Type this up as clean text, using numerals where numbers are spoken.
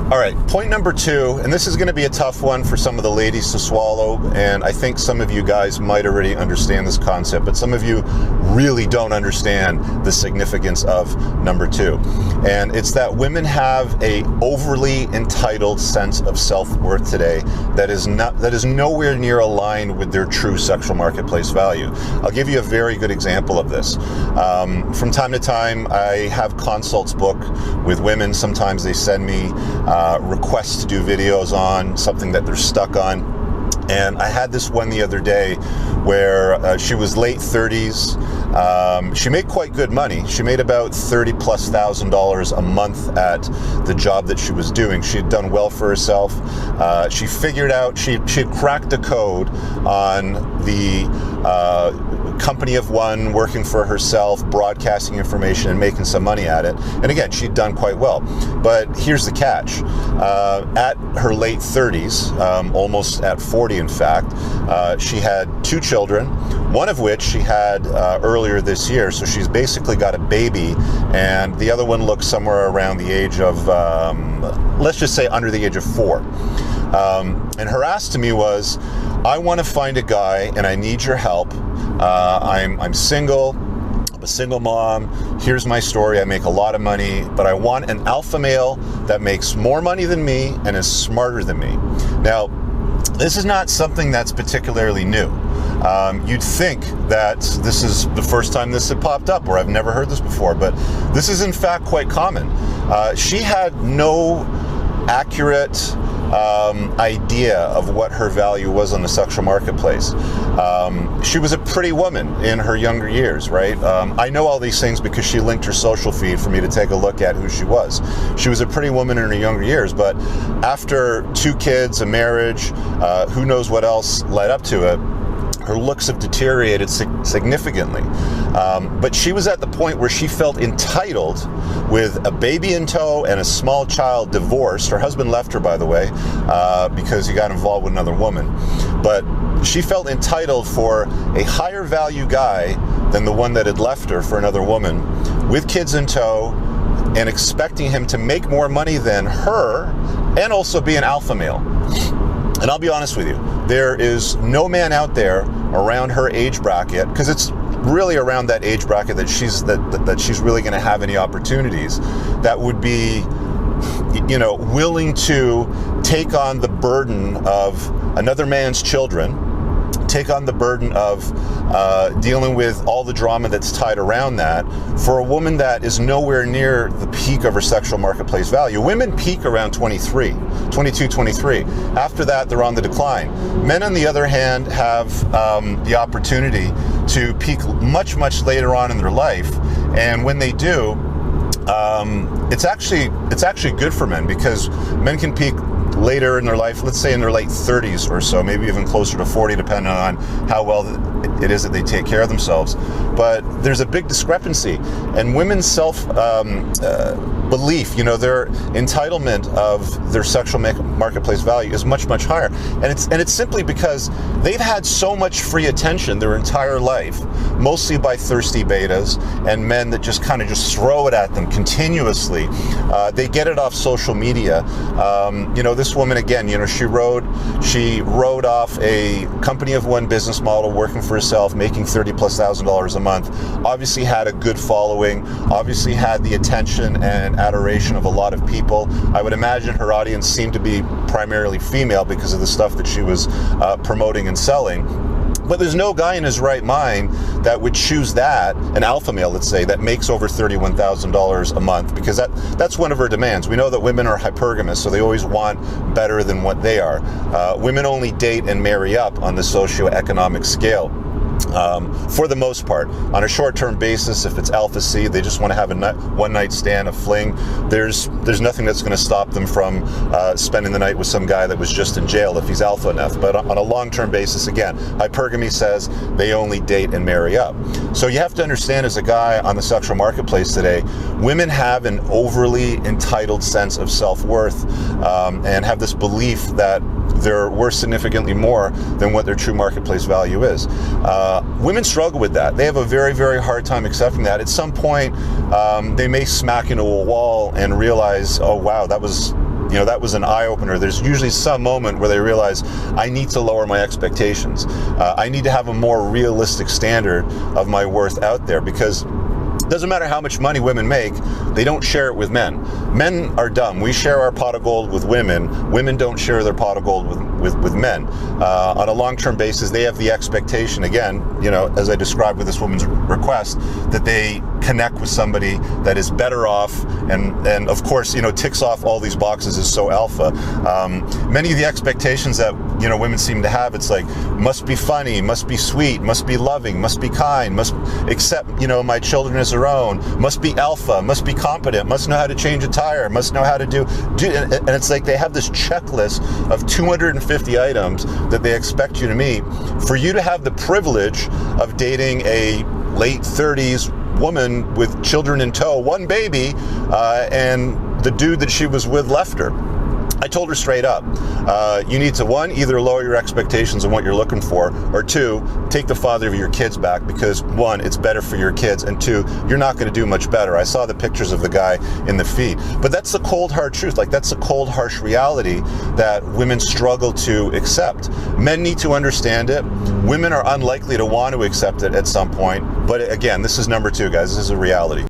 All right, point number 2, and this is going to be a tough one for some of the ladies to swallow, and I think some of you guys might already understand this concept, but some of you really don't understand the significance of number 2. And it's that women have a overly entitled sense of self-worth today that is nowhere near aligned with their true sexual marketplace value. I'll give you a very good example of this. From time to time, I have consults booked with women. Sometimes they send me requests to do videos on something that they're stuck on. And I had this one the other day where she was late 30s. She made quite good money. She made about $30,000+ a month at the job that she was doing. She had done well for herself. She figured out, she had cracked the code on the company of one, working for herself, broadcasting information and making some money at it. And again, she'd done quite well. But here's the catch. At her late 30s, almost at 40 in fact, she had 2 children, one of which she had earlier this year. So she's basically got a baby, and the other one looks somewhere around the age of, let's just say under the age of 4. And her ask to me was, I want to find a guy and I need your help. I'm single, I'm a single mom, here's my story, I make a lot of money, but I want an alpha male that makes more money than me and is smarter than me. Now, this is not something that's particularly new. You'd think that this is the first time this had popped up, or I've never heard this before, but this is in fact quite common. She had no accurate idea of what her value was on the sexual marketplace. She was a pretty woman in her younger years, right? I know all these things because she linked her social feed for me to take a look at who she was. She was a pretty woman in her younger years, but after 2 kids, a marriage, who knows what else led up to it, her looks have deteriorated significantly. But she was at the point where she felt entitled, with a baby in tow and a small child, divorced. Her husband left her, by the way, because he got involved with another woman. But she felt entitled for a higher value guy than the one that had left her for another woman, with kids in tow, and expecting him to make more money than her and also be an alpha male. And I'll be honest with you, there is no man out there around her age bracket, because it's really around that age bracket that she's really going to have any opportunities, that would be, you know, willing to take on the burden of another man's children, take on the burden of dealing with all the drama that's tied around that, for a woman that is nowhere near the peak of her sexual marketplace value. Women peak around 22, 23. After that, they're on the decline. Men, on the other hand, have the opportunity to peak much, much later on in their life. And when they do, it's actually good for men, because men can peak later in their life, let's say in their late 30s or so, maybe even closer to 40, depending on how well it is that they take care of themselves. But there's a big discrepancy, and women's self-belief, you know, their entitlement of their sexual marketplace value is much, much higher. And it's simply because they've had so much free attention their entire life, mostly by thirsty betas and men that just kind of throw it at them continuously. They get it off social media. You know, this woman, again, you know, she rode off a company of one business model, working for herself, making $30,000+ a month, obviously had a good following, obviously had the attention and adoration of a lot of people. I would imagine her audience seemed to be primarily female because of the stuff that she was promoting and selling. But there's no guy in his right mind that would choose that, an alpha male, let's say, that makes over $31,000 a month, because that's one of her demands. We know that women are hypergamous, so they always want better than what they are. Women only date and marry up on the socioeconomic scale. For the most part, on a short-term basis, if it's alpha C, they just want to have a one-night stand, a fling. There's nothing that's going to stop them from spending the night with some guy that was just in jail if he's alpha enough. But on a long-term basis, again, hypergamy says they only date and marry up. So you have to understand, as a guy on the sexual marketplace today, women have an overly entitled sense of self-worth, and have this belief that they're worth significantly more than what their true marketplace value is. Women struggle with that. They have a very, very hard time accepting that. At some point, they may smack into a wall and realize, oh wow, that was you know, that was an eye-opener. There's usually some moment where they realize, I need to lower my expectations. I need to have a more realistic standard of my worth out there, because it doesn't matter how much money women make, they don't share it with men. Men are dumb. We share our pot of gold with women. Women don't share their pot of gold with men. On a long-term basis, they have the expectation, again, you know, as I described with this woman's request, that they connect with somebody that is better off and of course, you know, ticks off all these boxes, is so alpha. Many of the expectations that, you know, women seem to have, it's like, must be funny, must be sweet, must be loving, must be kind, must accept, you know, my children as their own, must be alpha, must be competent, must know how to change a tire, must know how to do and it's like they have this checklist of 250 items that they expect you to meet for you to have the privilege of dating a late 30s woman with children in tow, one baby, and the dude that she was with left her. I told her straight up, you need to, one, either lower your expectations on what you're looking for, or two, take the father of your kids back, because one, it's better for your kids, and two, you're not going to do much better. I saw the pictures of the guy in the feed. But that's the cold, hard truth. Like, that's the cold, harsh reality that women struggle to accept. Men need to understand it. Women are unlikely to want to accept it at some point. But again, this is number two, guys. This is a reality.